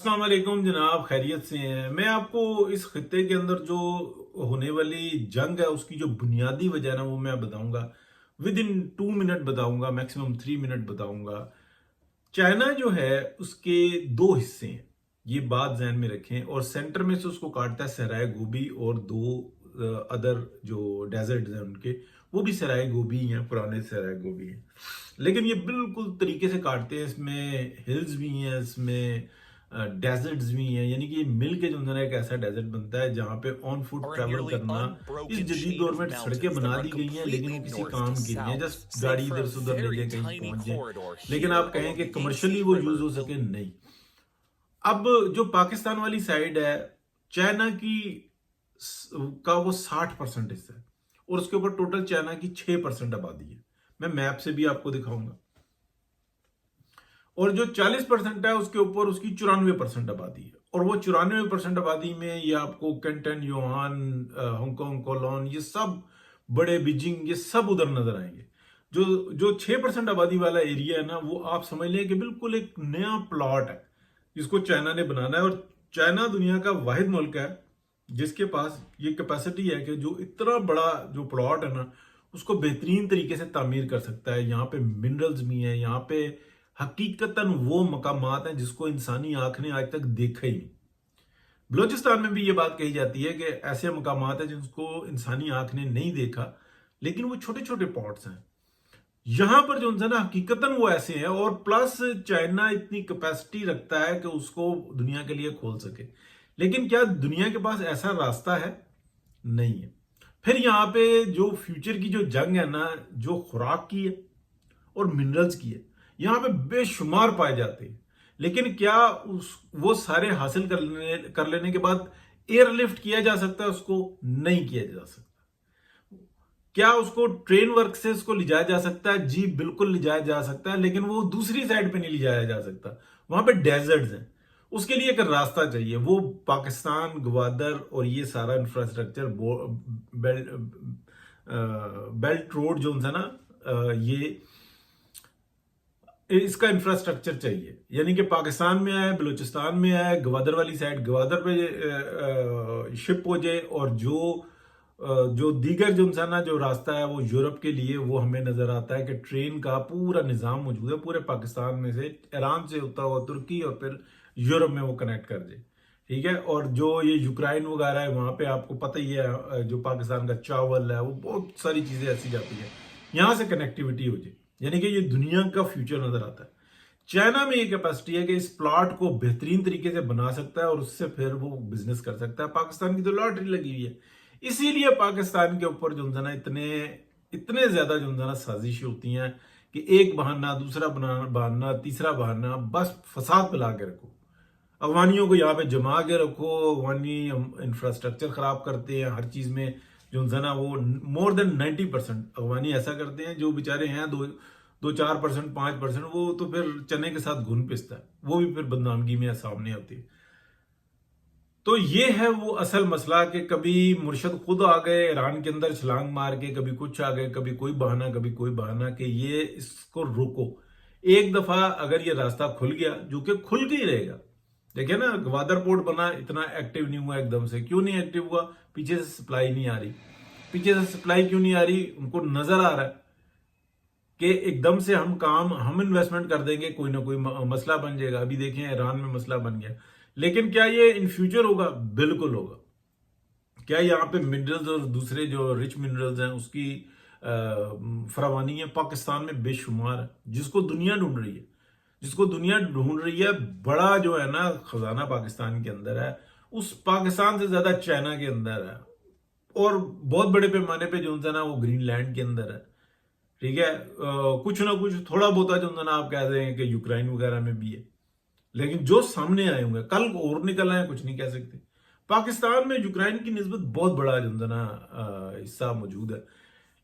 अस्सलाम वालेकुम जनाब, खैरियत से हैं। मैं आपको इस खत्ते के अंदर जो होने वाली जंग है उसकी जो बुनियादी वजह है ना वो मैं बताऊंगा। विद इन 2 मिनट बताऊंगा, मैक्सिमम 3 मिनट बताऊंगा। चाइना जो है उसके दो हिस्से हैं, ये बात जहन में रखें। और सेंटर में से उसको काटता है सहराय गोभी और दो अदर जो डेजर्ट हैं उनके, वो भी सहराय गोभी ही हैं, पुराने सहराय गोभी हैं। लेकिन ये बिल्कुल तरीके से काटते हैं, इसमें हिल्स भी हैं, इसमें डेजर्ट्स भी हैं। यानी कि ये मिल के जो है ना एक ऐसा डेजर्ट बनता है जहाँ पे on foot Are a travel nearly करना। इस unbroken जदीद chain दौर of में सड़कें mountains that बना run दी गई हैं लेकिन वो completely किसी north काम to की नहीं है, south, जस्ट save गाड़ी for a इधर से उधर ले very जाए, कहीं tiny पहुंच जाए। corridor लेकिन here आप कहें along कि the कमर्शियली Yangtze वो यूज River. हो सके, नहीं। अब जो पाकिस्तान वाली साइड है, चाइना की का वो 60% हिस्सा है और उसके ऊपर टोटल चाइना की 6% आबादी है। मैं मैप से भी आपको दिखाऊंगा। और जो 40% है उसके ऊपर उसकी 94% आबादी है। और वो 94% आबादी में ये आपको कैंटन, यूहान, हांगकांग, कोलोन, ये सब बड़े, बीजिंग, ये सब उधर नजर आएंगे। जो जो 6% आबादी वाला एरिया है ना, वो आप समझ लें कि बिल्कुल एक नया प्लॉट है जिसको चाइना ने बनाना है। और चाइना दुनिया का वाहिद मुल्क है जिसके पास ये कैपेसिटी है कि जो इतना बड़ा जो प्लॉट है ना उसको बेहतरीन तरीके से तामीर कर सकता है। यहाँ पे मिनरल्स भी हैं, यहाँ पे हकीकतन वो मकामात हैं जिसको इंसानी आंख ने आज तक देखा ही नहीं। बलोचिस्तान में भी ये बात कही जाती है कि ऐसे मकामात हैं जिनको इंसानी आंख ने नहीं देखा, लेकिन वो छोटे छोटे पॉट्स हैं। यहां पर जो है ना हकीकतन वो ऐसे हैं। और प्लस चाइना इतनी कैपेसिटी रखता है कि उसको दुनिया के लिए खोल सके। लेकिन क्या दुनिया के पास ऐसा रास्ता है? नहीं है। फिर यहाँ पे जो फ्यूचर की जो जंग है ना, जो खुराक की है और मिनरल्स की है, यहाँ पे बेशुमार पाए जाते हैं। लेकिन क्या उस वो सारे हासिल कर लेने के बाद एयरलिफ्ट किया जा सकता है? उसको नहीं किया जा सकता। क्या उसको ट्रेन वर्क से उसको ले जाया जा सकता है? जी बिल्कुल ले जाया जा सकता है, लेकिन वो दूसरी साइड पे नहीं ले जाया जा सकता। वहां पे डेजर्ट्स हैं, उसके लिए एक रास्ता चाहिए। वो पाकिस्तान, ग्वादर और ये सारा इंफ्रास्ट्रक्चर बेल्ट बेल्ट रोड जो है ना, ये इसका इंफ्रास्ट्रक्चर चाहिए। यानी कि पाकिस्तान में आए, बलूचिस्तान में आए, ग्वादर वाली साइड, ग्वादर पे शिप हो जाए। और जो दीगर जो है ना जो रास्ता है वो यूरोप के लिए, वो हमें नजर आता है कि ट्रेन का पूरा निजाम मौजूद है पूरे पाकिस्तान में से, ईरान से होता हुआ तुर्की और फिर यूरोप में वो कनेक्ट कर दे। ठीक है। और जो ये यूक्रेन वगैरह है वहां पे आपको पता ही है, जो पाकिस्तान का चावल है वो बहुत सारी चीजें ऐसी जाती है, यहां से कनेक्टिविटी हो जाए। यानी कि ये दुनिया का फ्यूचर नजर आता है। चाइना में ये कैपेसिटी है कि इस प्लॉट को बेहतरीन तरीके से बना सकता है और उससे फिर वो बिजनेस कर सकता है। पाकिस्तान की तो लॉटरी लगी हुई है। इसीलिए पाकिस्तान के ऊपर जो है ना इतने इतने ज्यादा जो है ना साजिश होती हैं कि एक बहाना, दूसरा बहाना, तीसरा बहाना, बस फसाद फैला के रखो। अफगानियों को यहाँ पे जमा के रखो। अफगानी इंफ्रास्ट्रक्चर खराब करते हैं हर चीज में। जो है ना वो मोर देन 90% अफगानी ऐसा करते हैं। जो बेचारे हैं दो दो 4%, 5%, वो तो फिर चने के साथ घुन पिसता है, वो भी फिर बदनामगी में सामने आती है। तो ये है वो असल मसला कि कभी मुर्शद खुद आ गए ईरान के अंदर छलांग मार के, कभी कुछ आ गए, कभी कोई बहाना, कभी कोई बहाना, कि ये इसको रोको। एक दफा अगर ये रास्ता खुल गया, जो कि खुल के ही रहेगा। देखिए ना, ग्वादर पोर्ट बना, इतना एक्टिव नहीं हुआ एकदम से। क्यों नहीं एक्टिव हुआ? पीछे से सप्लाई नहीं आ रही। पीछे से सप्लाई क्यों नहीं आ रही? उनको नजर आ रहा है कि एकदम से हम इन्वेस्टमेंट कर देंगे, कोई ना कोई मसला बन जाएगा। अभी देखें ईरान में मसला बन गया। लेकिन क्या ये इन फ्यूचर होगा? बिल्कुल होगा। क्या यहाँ पे मिनरल्स और दूसरे जो रिच मिनरल्स हैं उसकी फरावानी है पाकिस्तान में बेशुमार है, जिसको दुनिया ढूंढ रही है। जिसको दुनिया ढूंढ रही है। बड़ा जो है ना खजाना पाकिस्तान के अंदर है, उस पाकिस्तान से ज्यादा चाइना के अंदर है। और बहुत बड़े पैमाने पे जो है ना वो ग्रीनलैंड के अंदर है। ठीक है। कुछ ना कुछ थोड़ा बहुत जो है ना आप कह रहे हैं कि यूक्रेन वगैरह में भी है। लेकिन जो सामने आए होंगे, कल और निकल आए, कुछ नहीं कह सकते। पाकिस्तान में यूक्रेन की निस्बत बहुत बड़ा जो है ना हिस्सा मौजूद है।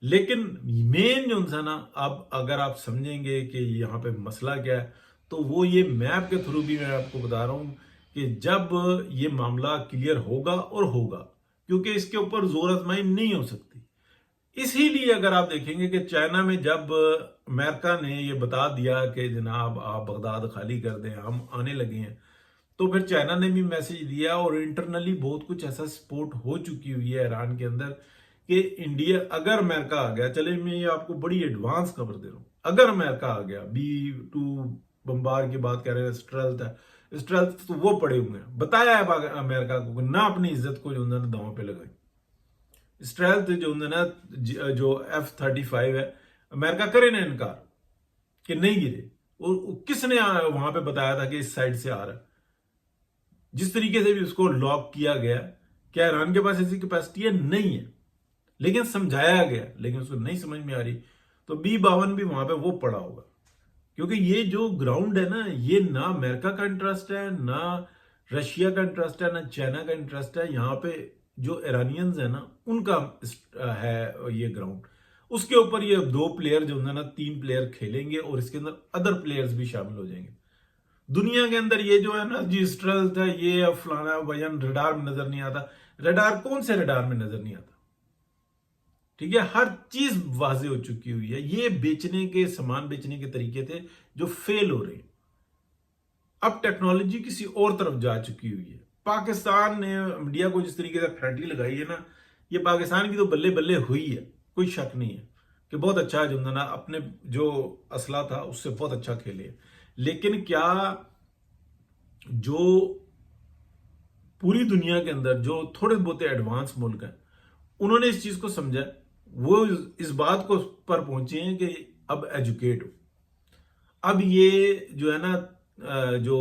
लेकिन मेन जो है ना, अब अगर आप समझेंगे कि यहाँ पे मसला क्या है, तो वो ये मैप के थ्रू भी मैं आपको बता रहा हूँ कि जब ये मामला क्लियर होगा और होगा, क्योंकि इसके ऊपर जोर आजमाई नहीं हो सकती। इसीलिए अगर आप देखेंगे कि चाइना में जब अमेरिका ने ये बता दिया कि जनाब आप बगदाद खाली कर दें, हम आने लगे हैं, तो फिर चाइना ने भी मैसेज दिया और इंटरनली बहुत कुछ ऐसा सपोर्ट हो चुकी हुई है ईरान के अंदर कि इंडिया, अगर अमेरिका आ गया, चले मैं ये आपको बड़ी एडवांस खबर दे रहा हूं, अगर अमेरिका आ गया, B-2 बम्बार की बात कर रहे हैं, स्ट्रेल्थ तो वो पड़े हुए हैं, बताया है अमेरिका को ना अपनी इज्जत को जो उन्होंने दांव पे लगाई। स्ट्रेल्थ जो ना जो F-35 है, अमेरिका करे ना इनकार कि नहीं गिरे, और किसने वहां पे बताया था कि इस साइड से आ रहा है, जिस तरीके से भी उसको लॉक किया गया, क्या ईरान के पास ऐसी कैपेसिटी है? नहीं है, लेकिन समझाया गया, लेकिन उसको नहीं समझ में आ रही, तो B-52 भी वहां पे वो पड़ा होगा, क्योंकि ये जो ग्राउंड है ना, ये ना अमेरिका का इंटरेस्ट है, ना रशिया का इंटरेस्ट है, ना चाइना का इंटरेस्ट है, यहाँ पे जो ईरानियंस है ना उनका है ये ग्राउंड। उसके ऊपर ये 2 प्लेयर जो है ना, 3 प्लेयर खेलेंगे और इसके अंदर अदर प्लेयर्स भी शामिल हो जाएंगे। दुनिया के अंदर ये जो है ना जी स्ट्रेल्थ है, ये फलाना वजन रडार में नजर नहीं आता। रडार कौन से रडार में नजर नहीं आता? ठीक है, हर चीज वाजे हो चुकी हुई है। ये बेचने के, सामान बेचने के तरीके थे जो फेल हो रहे हैं। अब टेक्नोलॉजी किसी और तरफ जा चुकी हुई है। पाकिस्तान ने इंडिया को जिस तरीके से फैंटी लगाई है ना, ये पाकिस्तान की तो बल्ले बल्ले हुई है, कोई शक नहीं है कि बहुत अच्छा जो ना अपने जो असला था उससे बहुत अच्छा खेले। लेकिन क्या जो पूरी दुनिया के अंदर जो थोड़े बहुत एडवांस मुल्क हैं, उन्होंने इस चीज को समझा, वो इस बात को पर पहुंचे हैं कि अब एजुकेट हो। अब ये जो है ना जो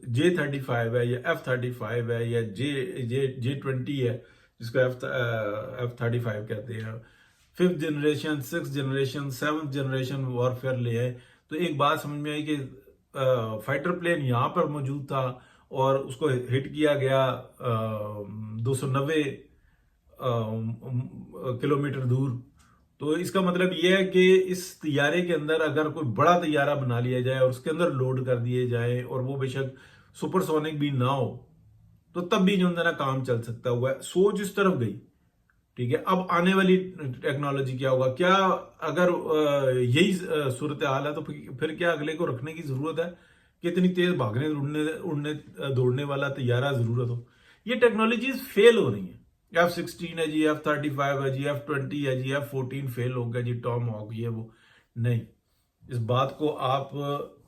J-35 है या F-35 है या J-20 है, जिसको F-35 कहते हैं, 5th generation, 6th generation, 7th generation warfare ले आए, तो एक बात समझ में आई कि फाइटर प्लेन यहाँ पर मौजूद था और उसको हिट किया गया 290 किलोमीटर दूर। तो इसका मतलब यह है कि इस तैयारे के अंदर अगर कोई बड़ा तैयारा बना लिया जाए और उसके अंदर लोड कर दिए जाए और वो बेशक सुपरसोनिक भी ना हो, तो तब भी जो है ना काम चल सकता हुआ है। सोच इस तरफ गई। ठीक है, अब आने वाली टेक्नोलॉजी क्या होगा? क्या अगर यही सूरत हाल है तो फिर क्या अगले को रखने की जरूरत है कि इतनी तेज भागने उड़ने दौड़ने वाला तैयारा जरूरत हो? ये टेक्नोलॉजीज फेल हो रही हैं। F-16 है जी, F-35 है जी, F-20 है जी, F-14 फेल हो गया जी, टॉम हॉक ये वो नहीं। इस बात को आप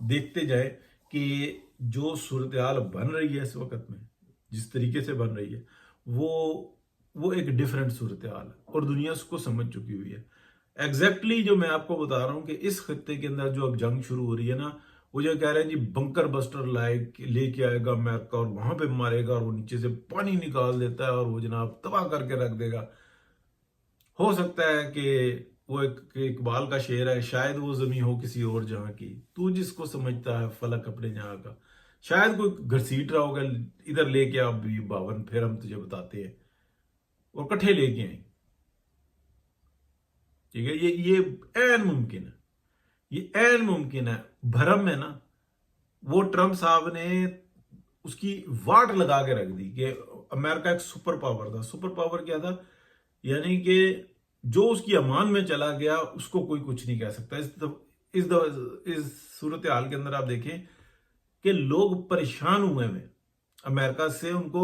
देखते जाए कि जो सूरत हाल बन रही है इस वक्त में, जिस तरीके से बन रही है, वो एक डिफरेंट सूरत हाल है और दुनिया उसको समझ चुकी हुई है। एग्जैक्टली जो मैं आपको बता रहा हूं कि इस खत्ते के अंदर जो अब जंग शुरू हो रही है ना, वो जो कह रहे हैं जी बंकर बस्टर लेके आएगा अमेरिका और वहां पे मारेगा और वो नीचे से पानी निकाल देता है और वो जनाब तबाह करके रख देगा। हो सकता है कि वो एक इकबाल का शेर है, शायद वो जमीन हो किसी और जहां की, तू जिसको समझता है फलक अपने जहां का। शायद कोई घसीट रहा होगा, इधर लेके आप B-52 फिर हम तुझे बताते हैं, और कट्ठे लेके आए। ठीक है, ये ऐन मुमकिन है, ये ऐन मुमकिन है। भरम है ना, वो ट्रंप साहब ने उसकी वाट लगा के रख दी कि अमेरिका एक सुपर पावर था। सुपर पावर क्या था? यानी कि जो उसकी अमान में चला गया उसको कोई कुछ नहीं कह सकता। इस सूरत हाल के अंदर आप देखें कि लोग परेशान हुए हैं अमेरिका से, उनको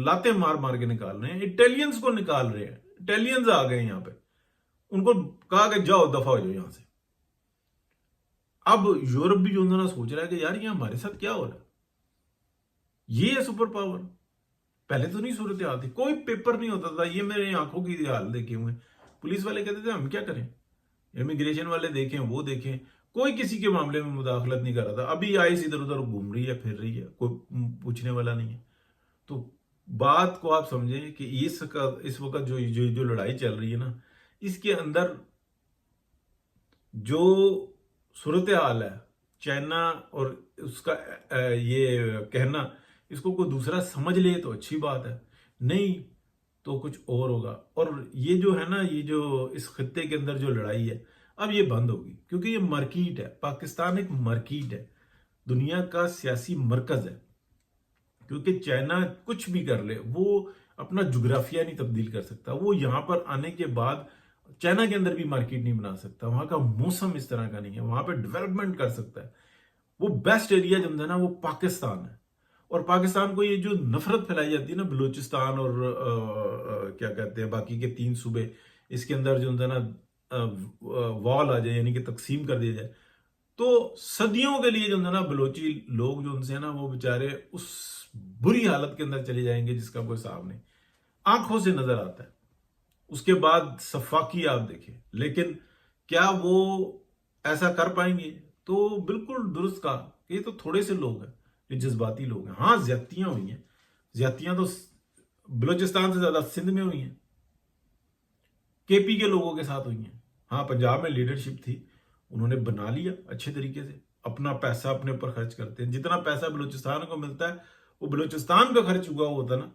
लाते मार मार के निकाल रहे हैं, इटालियंस को निकाल रहे हैं। इटालियंस आ गए यहाँ पे, उनको कहा कि जाओ दफा हो जाओ यहां से। अब यूरोप भी जो ना सोच रहा है कि यार ये हमारे साथ क्या हो रहा है, ये है सुपर पावर। पहले तो नहीं सूरत हाल थी, कोई पेपर नहीं होता था। ये मेरे आंखों की हाल देखे हुए, पुलिस वाले कहते थे हम क्या करें, इमिग्रेशन वाले देखें वो देखें, कोई किसी के मामले में मुदाखलत नहीं कर रहा था। अभी आईस इधर उधर घूम रही है, फिर रही है, कोई पूछने वाला नहीं है। तो बात को आप समझें कि इस वक्त जो लड़ाई चल रही है ना, इसके अंदर जो सूरत हाल है, चाइना और उसका ये कहना, इसको कोई दूसरा समझ ले तो अच्छी बात है, नहीं तो कुछ और होगा। और ये जो है ना, ये जो इस खत्ते के अंदर जो लड़ाई है, अब ये बंद होगी, क्योंकि ये मार्केट है। पाकिस्तान एक मार्केट है, दुनिया का सियासी मरकज है। क्योंकि चाइना कुछ भी कर ले, वो अपना जुग्राफिया नहीं तब्दील कर सकता। वो यहां पर आने के बाद चाइना के अंदर भी मार्केट नहीं बना सकता। वहां का मौसम इस तरह का नहीं है, वहां पे डेवलपमेंट कर सकता है। वो बेस्ट एरिया जो है ना, वो पाकिस्तान है। اور پاکستان کو یہ جو نفرت پھیلائی جاتی ہے نا بلوچستان اور کیا کہتے ہیں باقی کے 3 صوبے، اس کے اندر جو ہے نا وال آ جائے، یعنی کہ تقسیم کر دیا جائے، تو صدیوں کے لیے جو ہے نا بلوچی لوگ جو ان سے نا وہ بیچارے اس بری حالت کے اندر چلے جائیں گے جس کا کوئی حساب نہیں، آنکھوں سے نظر آتا ہے۔ اس کے بعد صفاقی آپ دیکھیں، لیکن کیا وہ ایسا کر پائیں گے؟ تو بالکل درست کہا کہ یہ تو تھوڑے سے لوگ ہیں، یہ جذباتی لوگ ہیں۔ ہاں زیادتیاں ہوئی ہیں، زیادتیاں تو بلوچستان سے زیادہ سندھ میں ہوئی ہیں، کے پی کے لوگوں کے ساتھ ہوئی ہیں۔ ہاں پنجاب میں لیڈرشپ تھی، انہوں نے بنا لیا اچھے طریقے سے، اپنا پیسہ اپنے اوپر خرچ کرتے ہیں، جتنا پیسہ بلوچستان کو ملتا ہے وہ بلوچستان پہ خرچ ہوا ہوتا نا،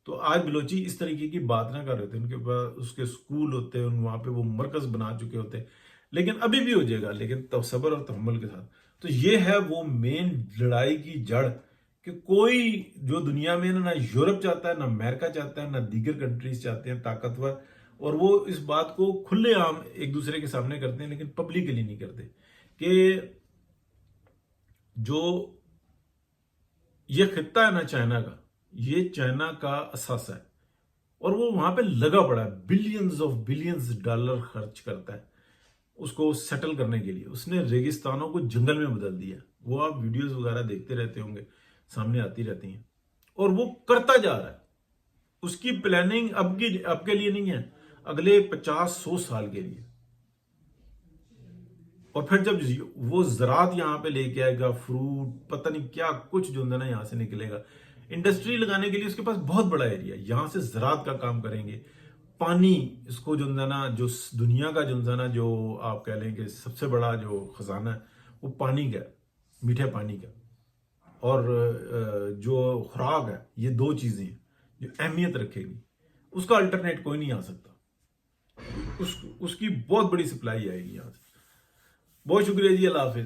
تو آج بلوچی اس طریقے کی بات نہ کر رہے تھے، ان کے پاس اس کے سکول ہوتے ہیں، وہاں پہ وہ مرکز بنا چکے ہوتے، لیکن ابھی بھی ہو جائے گا، لیکن صبر اور تحمل کے ساتھ۔ تو یہ ہے وہ مین لڑائی کی جڑ، کہ کوئی جو دنیا میں نہ یورپ چاہتا ہے، نہ امریکہ چاہتا ہے، نہ دیگر کنٹریز چاہتے ہیں طاقتور، اور وہ اس بات کو کھلے عام ایک دوسرے کے سامنے کرتے ہیں لیکن پبلکلی نہیں کرتے، کہ جو یہ خطہ ہے نا چائنا کا، یہ چائنا کا اثاثہ ہے، اور وہ وہاں پہ لگا پڑا ہے، بلینز ڈالر خرچ کرتا ہے اس کو سیٹل کرنے کے لیے۔ اس نے ریگستانوں کو جنگل میں بدل دیا، وہ آپ ویڈیوز وغیرہ دیکھتے رہتے ہوں گے، سامنے آتی رہتی ہیں، اور وہ کرتا جا رہا ہے۔ اس کی پلاننگ اب کے لیے نہیں ہے، اگلے 50-100 سال کے لیے۔ اور پھر جب وہ زراعت یہاں پہ لے کے آئے گا، فروٹ پتہ نہیں کیا کچھ جو ہے نا یہاں سے نکلے گا، انڈسٹری لگانے کے لیے اس کے پاس بہت بڑا ایریا، یہاں سے زراعت کا کام کریں گے۔ پانی، اس کو جو ہے نا جو دنیا کا جو ہے نا جو آپ کہہ لیں کہ سب سے بڑا جو خزانہ ہے وہ پانی کا، میٹھے پانی کا، اور جو خوراک ہے، یہ 2 چیزیں ہیں جو اہمیت رکھے گی، اس کا الٹرنیٹ کوئی نہیں آ سکتا، اس کی بہت بڑی سپلائی آئے گی یہاں سے۔ بہت شکریہ جی، اللہ حافظ۔